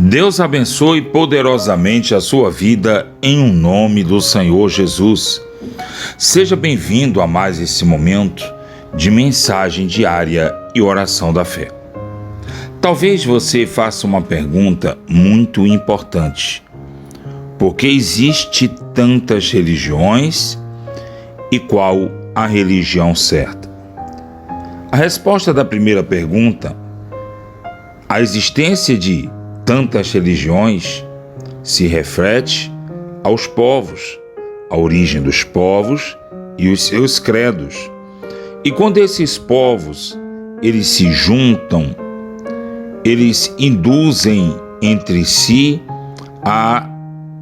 Deus abençoe poderosamente a sua vida em um nome do Senhor Jesus. Seja bem-vindo a mais esse momento de mensagem diária e oração da fé. Talvez você faça uma pergunta muito importante. Por que existe tantas religiões e qual a religião certa? A resposta da primeira pergunta, a existência de tantas religiões se reflete aos povos, a origem dos povos e os seus credos. E quando esses povos eles se juntam, eles induzem entre si a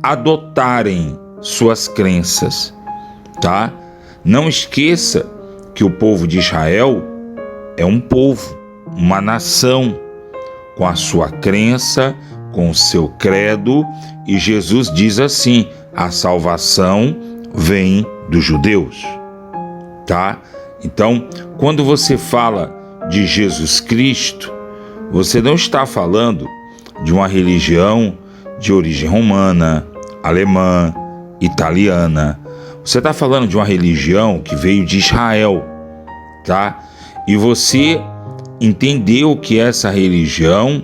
adotarem suas crenças, tá? Não esqueça que o povo de Israel é um povo, uma nação, com a sua crença, com o seu credo, e Jesus diz assim: a salvação vem dos judeus, tá? Então, quando você fala de Jesus Cristo, você não está falando de uma religião de origem romana, alemã, italiana. Você está falando de uma religião que veio de Israel, tá? E você entendeu que essa religião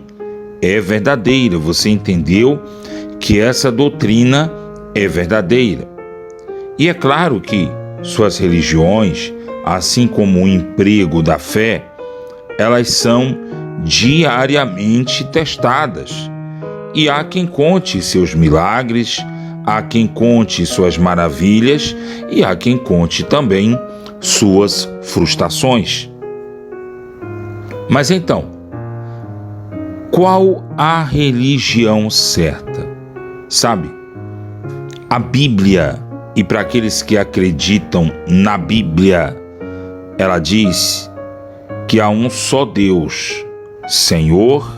é verdadeira, você entendeu que essa doutrina é verdadeira. E é claro que suas religiões, assim como o emprego da fé, elas são diariamente testadas. E há quem conte seus milagres, há quem conte suas maravilhas e há quem conte também suas frustrações. Mas então, qual a religião certa? Sabe, a Bíblia, e para aqueles que acreditam na Bíblia, ela diz que há um só Deus, Senhor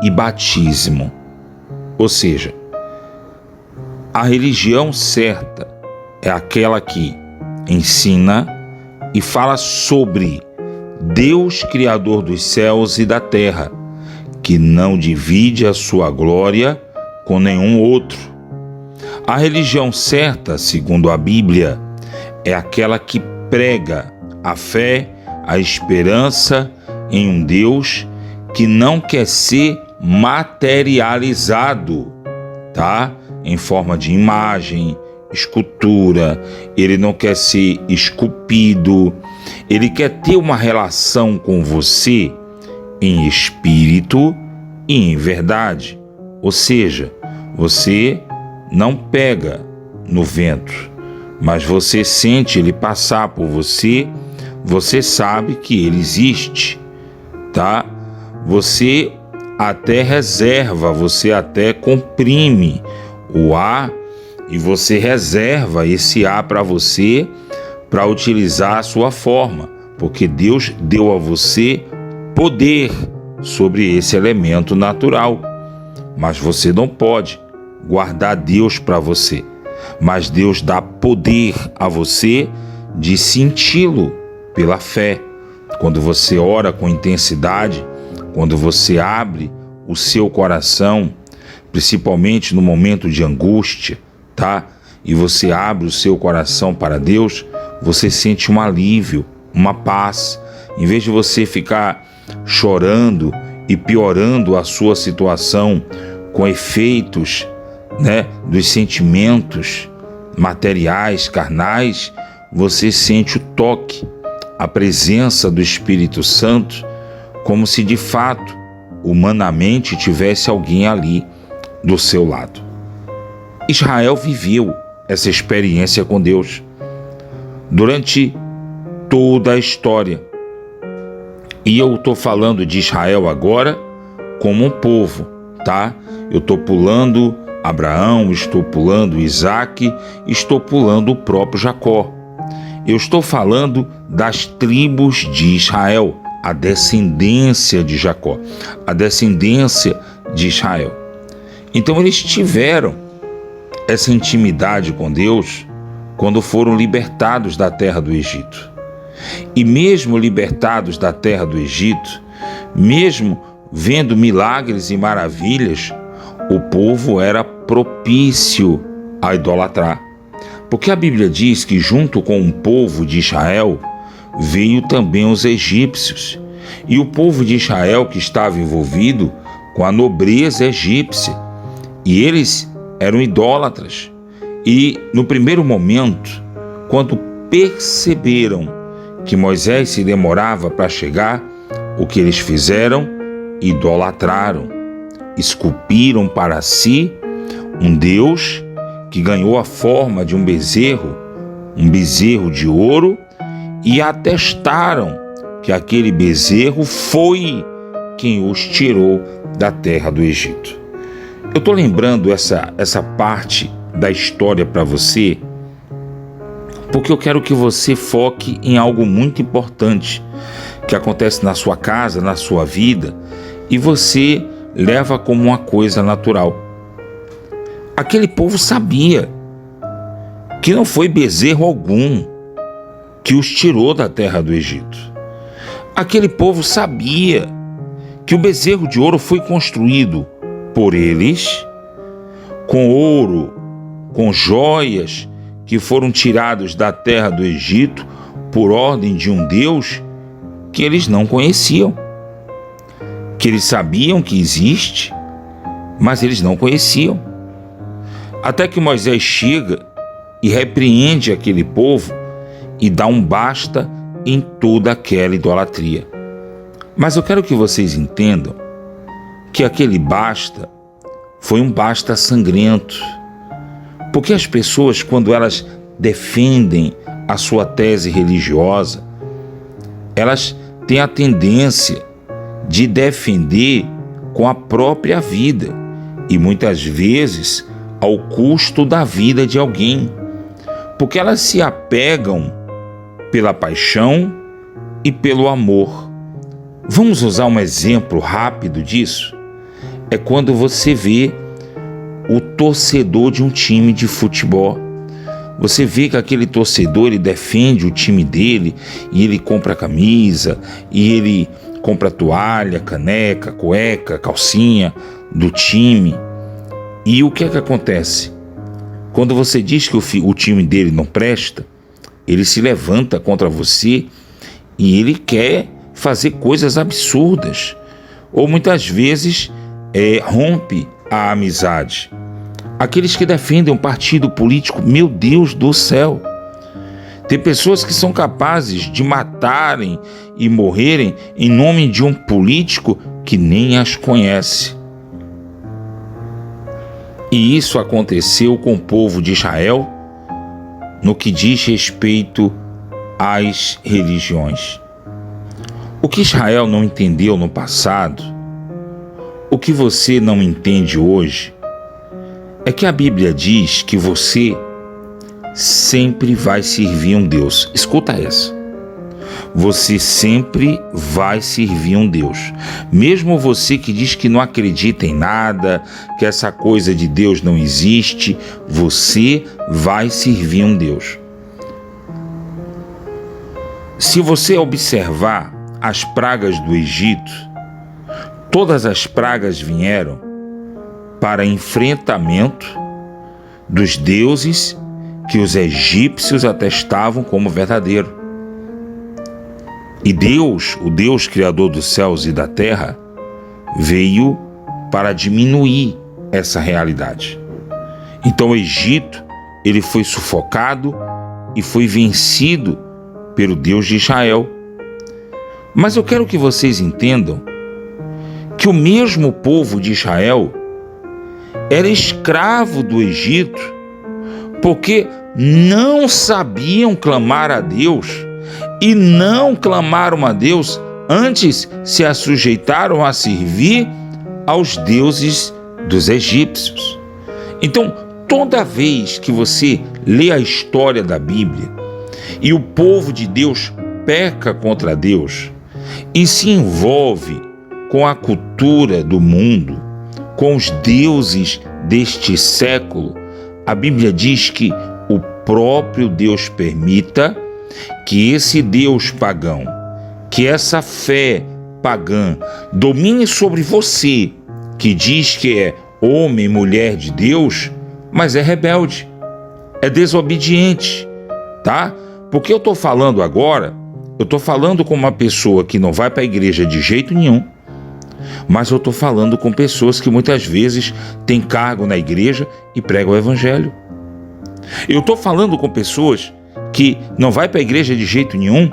e batismo. Ou seja, a religião certa é aquela que ensina e fala sobre Deus, Criador dos céus e da terra, que não divide a sua glória com nenhum outro. A religião certa, segundo a Bíblia, é aquela que prega a fé, a esperança em um Deus que não quer ser materializado, tá? Em forma de imagem, escultura, ele não quer ser esculpido, ele quer ter uma relação com você em espírito e em verdade. Ou seja, você não pega no vento, mas você sente ele passar por você, você sabe que ele existe, tá? Você até reserva, você até comprime o ar e você reserva esse ar para você, para utilizar a sua forma, porque Deus deu a você poder sobre esse elemento natural. Mas você não pode guardar Deus para você, mas Deus dá poder a você de senti-lo pela fé. Quando você ora com intensidade, quando você abre o seu coração, principalmente no momento de angústia, tá? E você abre o seu coração para Deus, você sente um alívio, uma paz. Em vez de você ficar chorando e piorando a sua situação com efeitos, dos sentimentos materiais, carnais, você sente o toque, a presença do Espírito Santo, como se de fato, humanamente, tivesse alguém ali do seu lado. Israel viveu essa experiência com Deus durante toda a história. E eu estou falando de Israel agora como um povo, tá? Eu estou pulando Abraão, estou pulando Isaac, estou pulando o próprio Jacó. Eu estou falando das tribos de Israel, a descendência de Jacó, a descendência de Israel. Então eles tiveram essa intimidade com Deus quando foram libertados da terra do Egito. E mesmo libertados da terra do Egito, mesmo vendo milagres e maravilhas, o povo era propício a idolatrar. Porque a Bíblia diz que junto com o povo de Israel veio também os egípcios. E o povo de Israel que estava envolvido com a nobreza egípcia. E eles eram idólatras. E no primeiro momento, quando perceberam que Moisés se demorava para chegar, o que eles fizeram? Idolatraram, esculpiram para si um Deus que ganhou a forma de um bezerro de ouro, e atestaram que aquele bezerro foi quem os tirou da terra do Egito. Eu estou lembrando essa parte da história para você, porque eu quero que você foque em algo muito importante que acontece na sua casa, na sua vida, e você leva como uma coisa natural. Aquele povo sabia que não foi bezerro algum que os tirou da terra do Egito. Aquele povo sabia que o bezerro de ouro foi construído por eles, com ouro, com joias que foram tirados da terra do Egito por ordem de um Deus que eles não conheciam, que eles sabiam que existe, mas eles não conheciam. Até que Moisés chega e repreende aquele povo e dá um basta em toda aquela idolatria. Mas eu quero que vocês entendam que aquele basta foi um basta sangrento, porque as pessoas, quando elas defendem a sua tese religiosa, elas têm a tendência de defender com a própria vida e muitas vezes ao custo da vida de alguém, porque elas se apegam pela paixão e pelo amor. Vamos usar um exemplo rápido disso? É quando você vê o torcedor de um time de futebol. Você vê que aquele torcedor, ele defende o time dele, e ele compra camisa, e ele compra toalha, caneca, cueca, calcinha do time. E o que é que acontece? Quando você diz que o time dele não presta, ele se levanta contra você e ele quer fazer coisas absurdas. Ou muitas vezes rompe a amizade. Aqueles que defendem um partido político, meu Deus do céu, tem pessoas que são capazes de matarem e morrerem em nome de um político que nem as conhece. E isso aconteceu com o povo de Israel no que diz respeito às religiões. O que Israel não entendeu no passado, o que você não entende hoje, é que a Bíblia diz que você sempre vai servir um Deus. Escuta essa. Você sempre vai servir um Deus. Mesmo você que diz que não acredita em nada, que essa coisa de Deus não existe, você vai servir um Deus. Se você observar as pragas do Egito, todas as pragas vieram para enfrentamento dos deuses que os egípcios atestavam como verdadeiro. E Deus, o Deus criador dos céus e da terra, veio para diminuir essa realidade. Então o Egito, ele foi sufocado e foi vencido pelo Deus de Israel. Mas eu quero que vocês entendam que o mesmo povo de Israel era escravo do Egito, porque não sabiam clamar a Deus e não clamaram a Deus, antes se assujeitaram a servir aos deuses dos egípcios. Então, toda vez que você lê a história da Bíblia e o povo de Deus peca contra Deus e se envolve com a cultura do mundo, com os deuses deste século, a Bíblia diz que o próprio Deus permita que esse Deus pagão, que essa fé pagã domine sobre você, que diz que é homem e mulher de Deus, mas é rebelde, é desobediente, tá? Porque eu estou falando agora, eu estou falando com uma pessoa que não vai para a igreja de jeito nenhum, mas eu estou falando com pessoas que muitas vezes têm cargo na igreja e pregam o evangelho. Eu estou falando com pessoas que não vai para a igreja de jeito nenhum,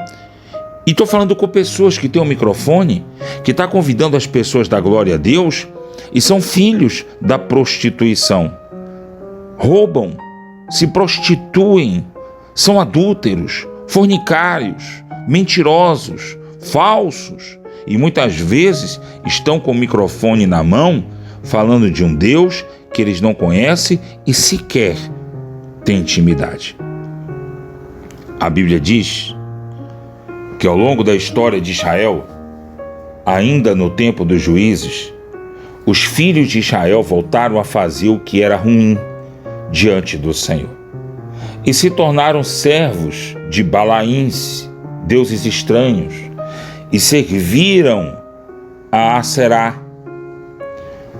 e estou falando com pessoas que têm um microfone, que está convidando as pessoas da glória a Deus e são filhos da prostituição. Roubam, se prostituem, são adúlteros, fornicários, mentirosos, falsos, e muitas vezes estão com o microfone na mão, falando de um Deus que eles não conhecem e sequer têm intimidade. A Bíblia diz que ao longo da história de Israel, ainda no tempo dos juízes, os filhos de Israel voltaram a fazer o que era ruim diante do Senhor e se tornaram servos de Balaíns, deuses estranhos, e serviram a Aserá,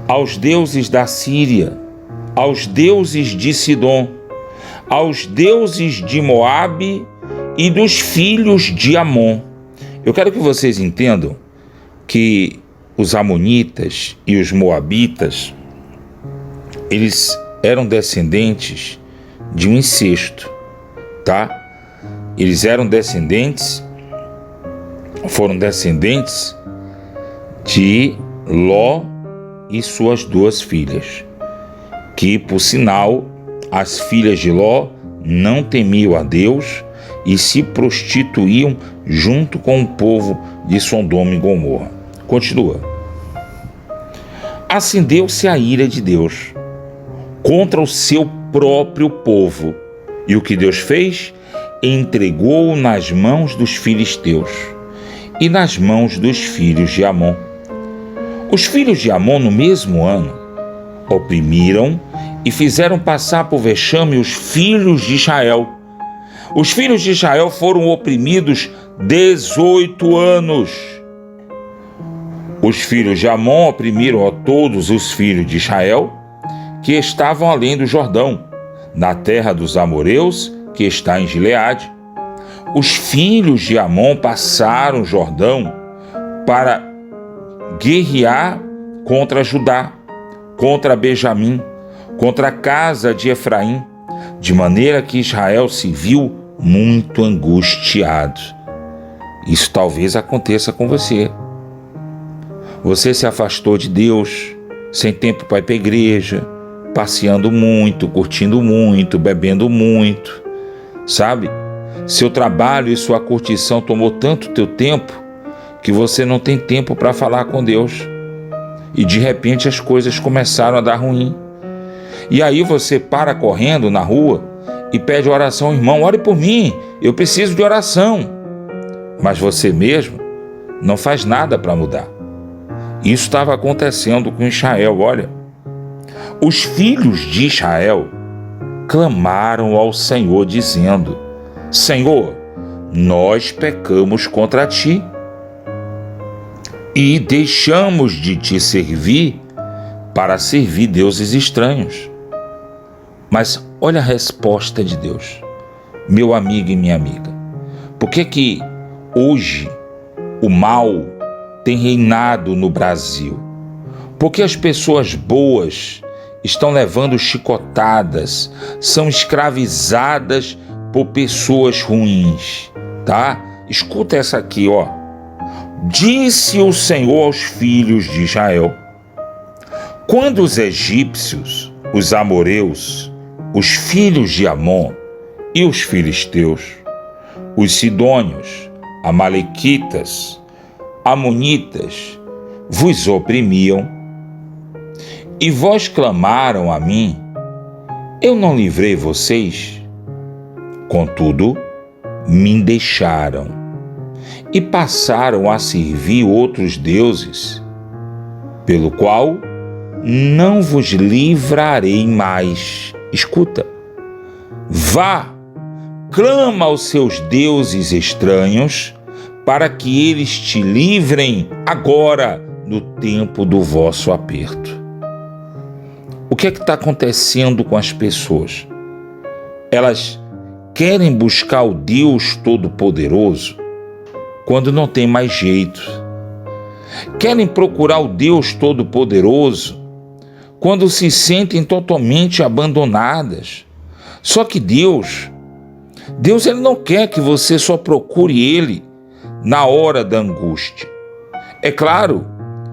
aos deuses da Síria, aos deuses de Sidom, aos deuses de Moabe e dos filhos de Amon. Eu quero que vocês entendam que os amonitas e os moabitas, eles eram descendentes de um incesto, tá? Eles foram descendentes de Ló e suas duas filhas, que, por sinal, as filhas de Ló não temiam a Deus e se prostituíam junto com o povo de Sodoma e Gomorra. Continua. Acendeu-se a ira de Deus contra o seu próprio povo, e o que Deus fez? Entregou-o nas mãos dos filisteus e nas mãos dos filhos de Amon. Os filhos de Amon, no mesmo ano, oprimiram e fizeram passar por vexame os filhos de Israel. Os filhos de Israel foram oprimidos 18 anos. Os filhos de Amon oprimiram a todos os filhos de Israel que estavam além do Jordão, na terra dos amoreus, que está em Gileade. Os filhos de Amon passaram o Jordão para guerrear contra Judá, contra Benjamim, contra a casa de Efraim, de maneira que Israel se viu muito angustiado. Isso talvez aconteça com você. Você se afastou de Deus, sem tempo para ir para a igreja, passeando muito, curtindo muito, bebendo muito, sabe? Seu trabalho e sua curtição tomou tanto teu tempo que você não tem tempo para falar com Deus. E de repente as coisas começaram a dar ruim. E aí você para correndo na rua e pede oração: irmão, ore por mim, eu preciso de oração. Mas você mesmo não faz nada para mudar. Isso estava acontecendo com Israel, olha. Os filhos de Israel clamaram ao Senhor dizendo: Senhor, nós pecamos contra ti e deixamos de te servir para servir deuses estranhos. Mas olha a resposta de Deus, meu amigo e minha amiga. Por que hoje o mal tem reinado no Brasil? Porque as pessoas boas estão levando chicotadas, são escravizadas por pessoas ruins, tá? Escuta essa aqui, ó. Disse o Senhor aos filhos de Israel: quando os egípcios, os amoreus, os filhos de Amon e os filisteus, os sidônios, amalequitas, amonitas, vos oprimiam, e vós clamaram a mim, eu não livrei vocês. Contudo, me deixaram e passaram a servir outros deuses, pelo qual não vos livrarei mais. Escuta, vá, clama aos seus deuses estranhos, para que eles te livrem agora no tempo do vosso aperto. O que é que está acontecendo com as pessoas? Elas querem buscar o Deus Todo-Poderoso quando não tem mais jeito. Querem procurar o Deus Todo-Poderoso quando se sentem totalmente abandonadas. Só que Deus ele não quer que você só procure Ele na hora da angústia. É claro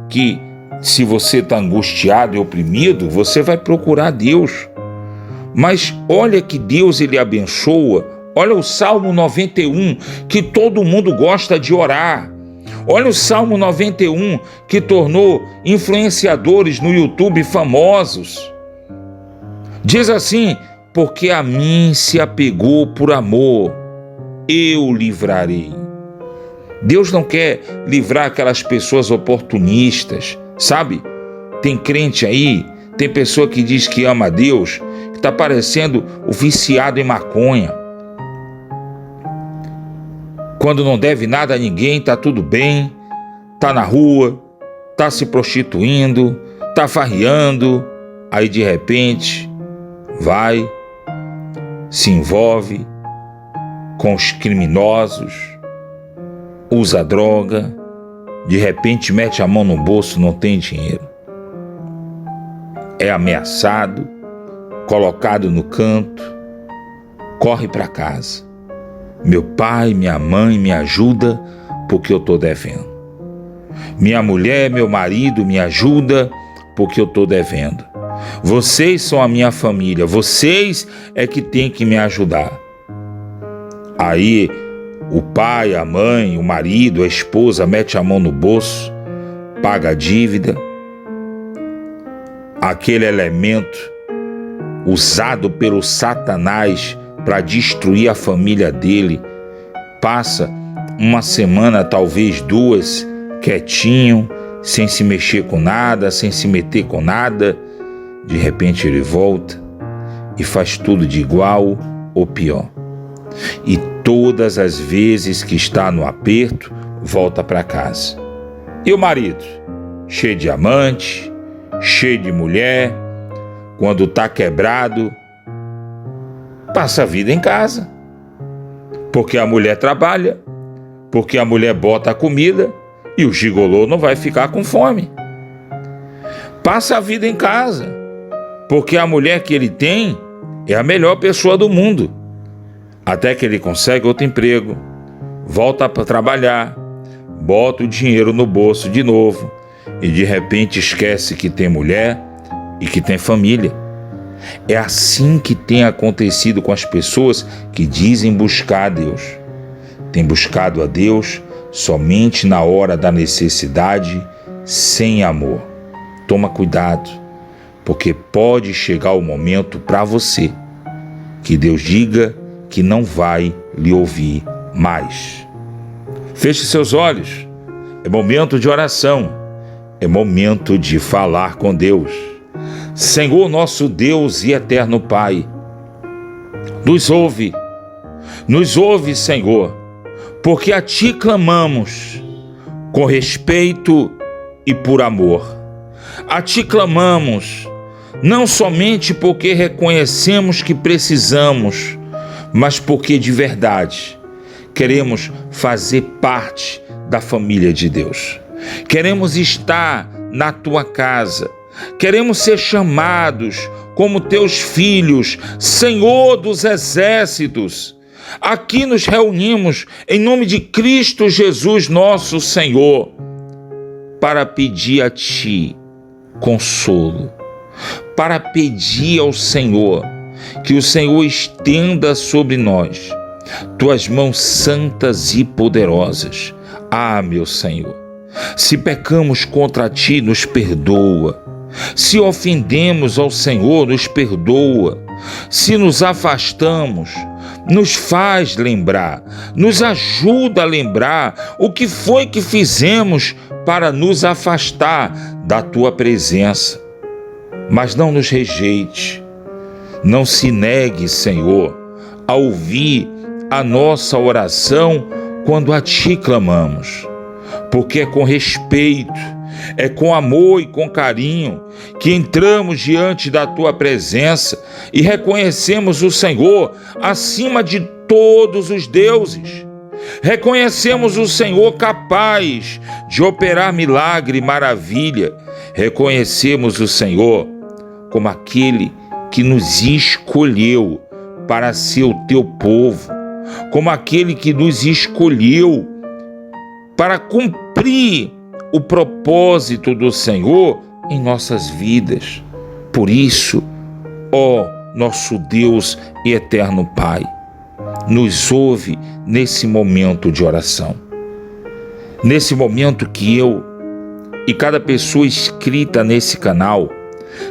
que se você está angustiado e oprimido, você vai procurar Deus. Mas olha que Deus ele abençoa. Olha o Salmo 91, que todo mundo gosta de orar. Olha o Salmo 91, que tornou influenciadores no YouTube famosos. Diz assim: porque a mim se apegou por amor, eu livrarei. Deus não quer livrar aquelas pessoas oportunistas, sabe? Tem crente aí, tem pessoa que diz que ama a Deus, que está parecendo o viciado em maconha. Quando não deve nada a ninguém, está tudo bem, está na rua, está se prostituindo, está farriando, aí de repente vai, se envolve com os criminosos, usa droga, de repente mete a mão no bolso, não tem dinheiro. É ameaçado, colocado no canto, corre para casa. Meu pai, minha mãe, me ajuda porque eu estou devendo. Minha mulher, meu marido, me ajuda porque eu estou devendo. Vocês são a minha família, vocês é que têm que me ajudar. Aí o pai, a mãe, o marido, a esposa mete a mão no bolso, paga a dívida. Aquele elemento usado pelo Satanás para destruir a família dele, passa uma semana, talvez 2, quietinho, sem se mexer com nada, sem se meter com nada. De repente ele volta e faz tudo de igual ou pior. E todas as vezes que está no aperto, volta para casa. E o marido? Cheio de amante, cheio de mulher, quando está quebrado, passa a vida em casa, porque a mulher trabalha, porque a mulher bota a comida e o gigolô não vai ficar com fome. Passa a vida em casa, porque a mulher que ele tem é a melhor pessoa do mundo, até que ele consegue outro emprego, volta para trabalhar, bota o dinheiro no bolso de novo e de repente esquece que tem mulher e que tem família. É assim que tem acontecido com as pessoas que dizem buscar a Deus. Tem buscado a Deus somente na hora da necessidade, sem amor. Toma cuidado, porque pode chegar o momento para você que Deus diga que não vai lhe ouvir mais. Feche seus olhos. É momento de oração. É momento de falar com Deus. Senhor, nosso Deus e eterno Pai, nos ouve, Senhor, porque a Ti clamamos com respeito e por amor. A Ti clamamos, não somente porque reconhecemos que precisamos, mas porque de verdade queremos fazer parte da família de Deus. Queremos estar na Tua casa. Queremos ser chamados como Teus filhos, Senhor dos exércitos. Aqui nos reunimos em nome de Cristo Jesus, nosso Senhor, para pedir a Ti consolo, para pedir ao Senhor que o Senhor estenda sobre nós Tuas mãos santas e poderosas. Ah, meu Senhor, se pecamos contra Ti, nos perdoa. Se ofendemos ao Senhor, nos perdoa. Se nos afastamos, nos faz lembrar, nos ajuda a lembrar o que foi que fizemos para nos afastar da Tua presença. Mas não nos rejeite, não se negue, Senhor, a ouvir a nossa oração quando a Ti clamamos, porque é com respeito É com amor e com carinho que entramos diante da tua presença e reconhecemos o Senhor acima de todos os deuses. Reconhecemos o Senhor capaz de operar milagre e maravilha. Reconhecemos o Senhor como aquele que nos escolheu para ser o teu povo, como aquele que nos escolheu para cumprir o propósito do Senhor em nossas vidas. Por isso, ó nosso Deus e eterno Pai, nos ouve nesse momento de oração. Nesse momento que eu e cada pessoa inscrita nesse canal,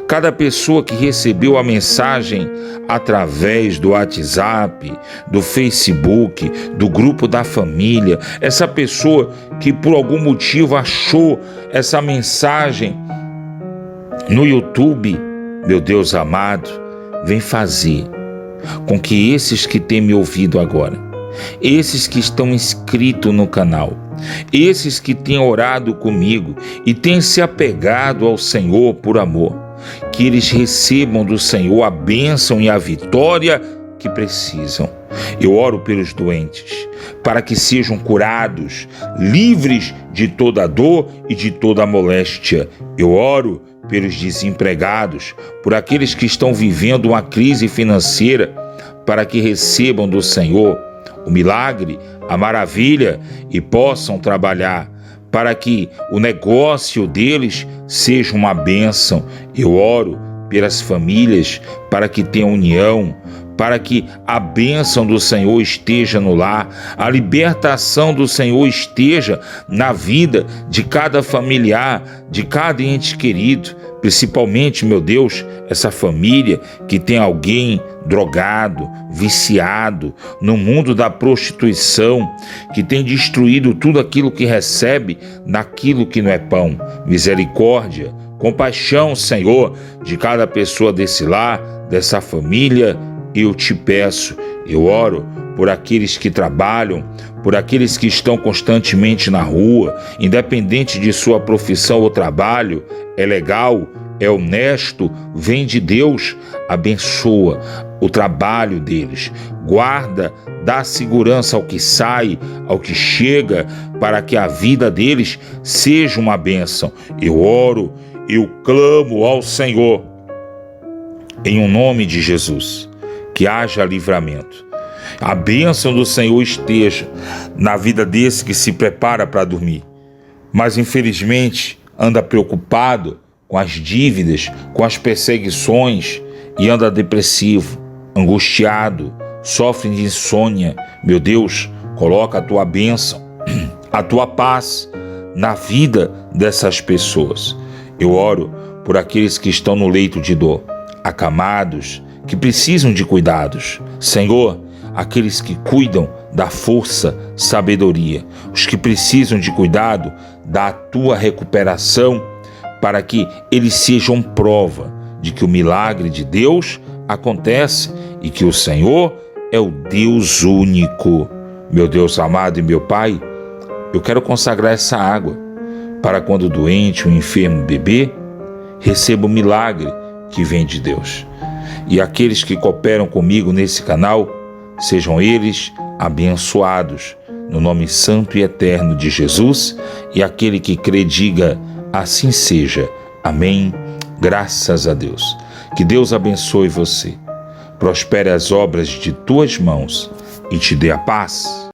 cada pessoa que recebeu a mensagem através do WhatsApp, do Facebook, do grupo da família, essa pessoa que por algum motivo achou essa mensagem no YouTube, meu Deus amado, vem fazer com que esses que têm me ouvido agora, esses que estão inscritos no canal, esses que têm orado comigo e têm se apegado ao Senhor por amor, que eles recebam do Senhor a bênção e a vitória que precisam. Eu oro pelos doentes, para que sejam curados, livres de toda dor e de toda moléstia. Eu oro pelos desempregados, por aqueles que estão vivendo uma crise financeira, para que recebam do Senhor o milagre, a maravilha e possam trabalhar, para que o negócio deles seja uma bênção. Eu oro pelas famílias, para que tenham união, para que a bênção do Senhor esteja no lar, a libertação do Senhor esteja na vida de cada familiar, de cada ente querido, principalmente, meu Deus, essa família que tem alguém drogado, viciado no mundo da prostituição, que tem destruído tudo aquilo que recebe naquilo que não é pão. Misericórdia, compaixão, Senhor, de cada pessoa desse lar, dessa família, eu te peço. Eu oro por aqueles que trabalham, por aqueles que estão constantemente na rua, independente de sua profissão ou trabalho, é legal, é honesto, vem de Deus, abençoa o trabalho deles, guarda, dá segurança ao que sai, ao que chega, para que a vida deles seja uma bênção. Eu oro, eu clamo ao Senhor, em o nome de Jesus, que haja livramento. A bênção do Senhor esteja na vida desse que se prepara para dormir, mas infelizmente anda preocupado com as dívidas, com as perseguições e anda depressivo, angustiado, sofre de insônia. Meu Deus, coloca a tua bênção, a tua paz na vida dessas pessoas. Eu oro por aqueles que estão no leito de dor, acamados, que precisam de cuidados. Senhor, aqueles que cuidam da força, sabedoria, os que precisam de cuidado da tua recuperação, para que eles sejam prova de que o milagre de Deus acontece e que o Senhor é o Deus único. Meu Deus amado e meu Pai, eu quero consagrar essa água para quando o doente, o enfermo beber, receba o milagre que vem de Deus. E aqueles que cooperam comigo nesse canal, sejam eles abençoados, no nome santo e eterno de Jesus, e aquele que crê diga, assim seja. Amém. Graças a Deus. Que Deus abençoe você, prospere as obras de tuas mãos e te dê a paz.